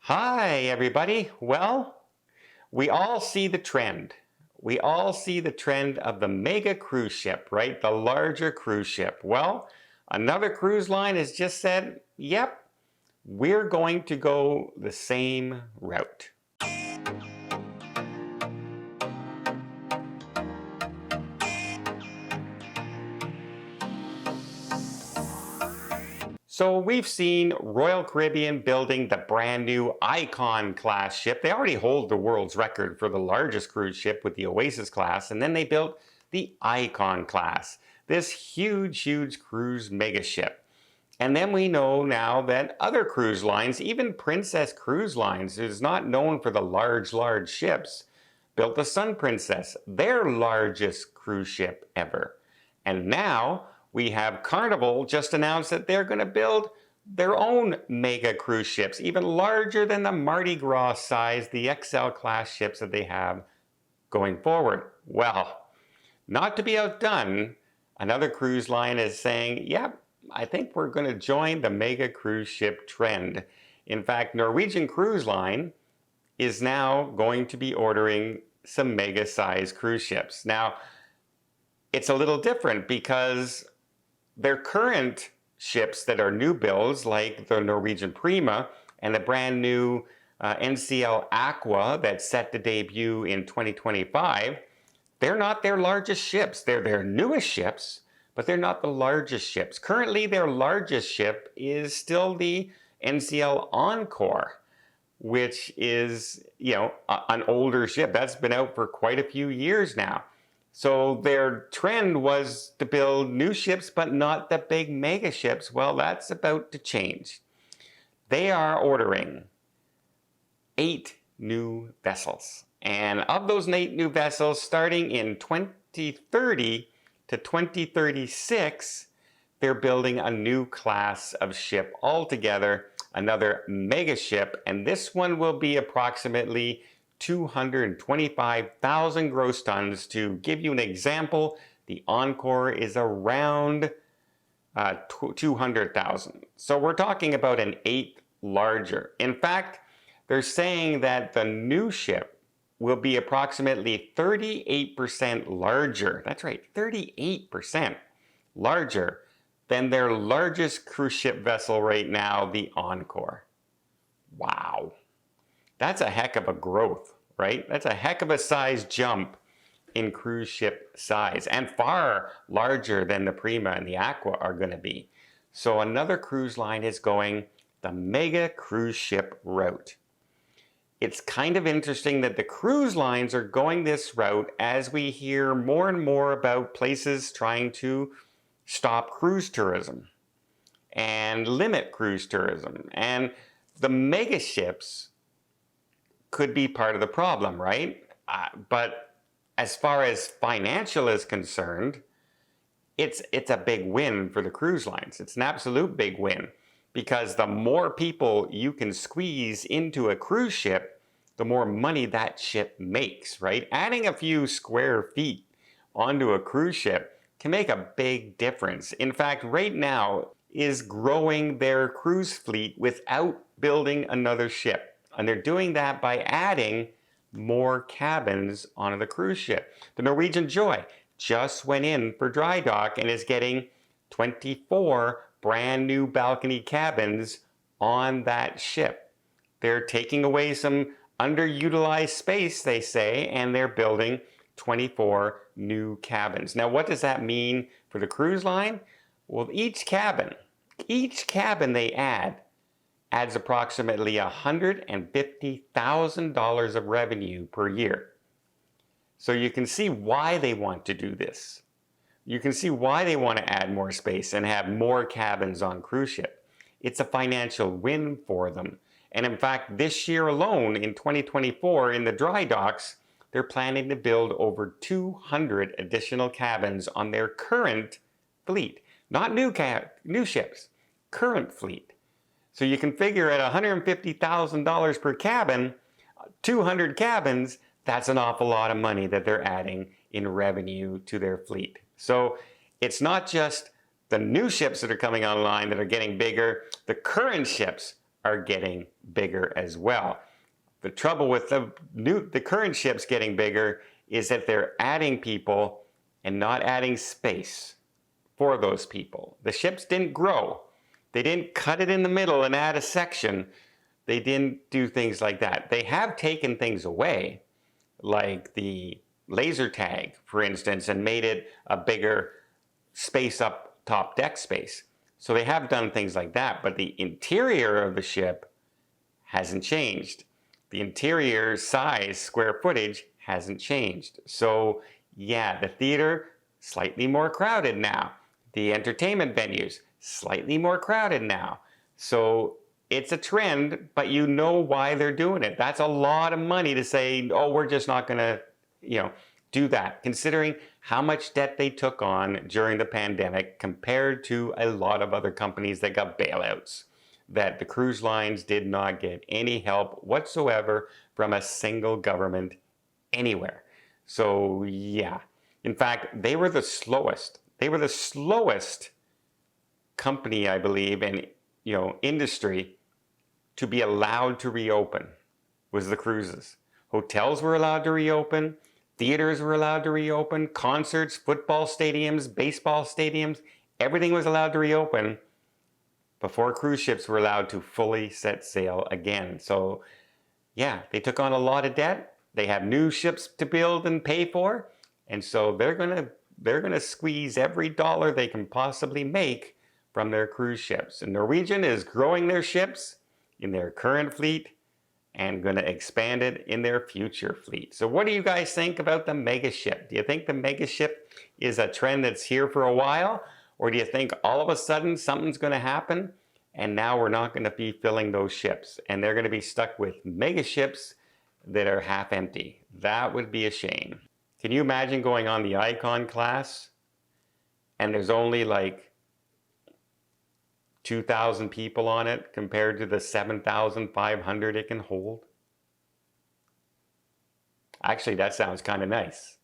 Hi, everybody. Well, we all see the trend. We all see the trend of the mega cruise ship, right? The larger cruise ship. Well, another cruise line has just said, yep, we're going to go the same route. So we've seen Royal Caribbean building the brand new Icon class ship. They already hold the world's record for the largest cruise ship with the Oasis class, and then they built the Icon class, this huge cruise mega ship. And then we know now that other cruise lines, even Princess Cruise Lines, who's not known for the large ships, built the Sun Princess, their largest cruise ship ever. And now we have Carnival just announced that they're going to build their own mega cruise ships, even larger than the Mardi Gras size, the XL class ships that they have going forward. Well, not to be outdone, another cruise line is saying, yep, I think we're going to join the mega cruise ship trend. In fact, Norwegian Cruise Line is now going to be ordering some mega size cruise ships. Now, it's a little different because their current ships that are new builds, like the Norwegian Prima and the brand new NCL Aqua that's set to debut in 2025, they're not their largest ships. They're their newest ships, but they're not the largest ships. Currently, their largest ship is still the NCL Encore, which is, an older ship. That's been out for quite a few years now. So their trend was to build new ships, but not the big mega ships. Well, that's about to change. They are ordering 8 new vessels. And of those 8 new vessels, starting in 2030 to 2036, they're building a new class of ship altogether, another mega ship, and this one will be approximately 225,000 gross tons. To give you an example, the Encore is around 200,000. So we're talking about an 8th larger. In fact, they're saying that the new ship will be approximately 38% larger. That's right, 38% larger than their largest cruise ship vessel right now, the Encore. Wow. That's a heck of a growth, right? That's a heck of a size jump in cruise ship size, and far larger than the Prima and the Aqua are going to be. So another cruise line is going the mega cruise ship route. It's kind of interesting that the cruise lines are going this route as we hear more and more about places trying to stop cruise tourism and limit cruise tourism. And the mega ships could be part of the problem, right? But as far as financial is concerned, it's a big win for the cruise lines. It's an absolute big win, because the more people you can squeeze into a cruise ship, the more money that ship makes, right? Adding a few square feet onto a cruise ship can make a big difference. In fact, right now is growing their cruise fleet without building another ship. And they're doing that by adding more cabins onto the cruise ship. The Norwegian Joy just went in for dry dock and is getting 24 brand new balcony cabins on that ship. They're taking away some underutilized space, they say, and they're building 24 new cabins. Now, what does that mean for the cruise line? Well, each cabin they adds approximately $150,000 of revenue per year. So you can see why they want to do this. You can see why they want to add more space and have more cabins on cruise ship. It's a financial win for them. And in fact, this year alone, in 2024, in the dry docks, they're planning to build over 200 additional cabins on their current fleet. Not new ships, current fleet. So you can figure at $150,000 per cabin, 200 cabins, that's an awful lot of money that they're adding in revenue to their fleet. So it's not just the new ships that are coming online that are getting bigger. The current ships are getting bigger as well. The trouble with the current ships getting bigger is that they're adding people and not adding space for those people. The ships didn't grow. They didn't cut it in the middle and add a section. They didn't do things like that. They have taken things away, like the laser tag, for instance, and made it a bigger space up top deck space. So they have done things like that, but the interior of the ship hasn't changed. The interior size, square footage, hasn't changed. So yeah, the theater, slightly more crowded now. The entertainment venues, slightly more crowded now. So it's a trend, but you know why they're doing it. That's a lot of money to say, oh, we're just not gonna, do that, considering how much debt they took on during the pandemic compared to a lot of other companies that got bailouts. That the cruise lines did not get any help whatsoever from a single government anywhere. So yeah, in fact, they were the slowest. They were the slowest company, I believe, in industry to be allowed to reopen was the cruises. Hotels were allowed to reopen, theaters were allowed to reopen, concerts, football stadiums, baseball stadiums, everything was allowed to reopen before cruise ships were allowed to fully set sail again. So yeah, they took on a lot of debt. They have new ships to build and pay for. And so they're gonna squeeze every dollar they can possibly make from their cruise ships. And Norwegian is growing their ships in their current fleet and going to expand it in their future fleet. So what do you guys think about the mega ship? Do you think the mega ship is a trend that's here for a while? Or do you think all of a sudden something's going to happen and now we're not going to be filling those ships and they're going to be stuck with mega ships that are half empty? That would be a shame. Can you imagine going on the Icon class and there's only like 2,000 people on it compared to the 7,500 it can hold? Actually, that sounds kind of nice.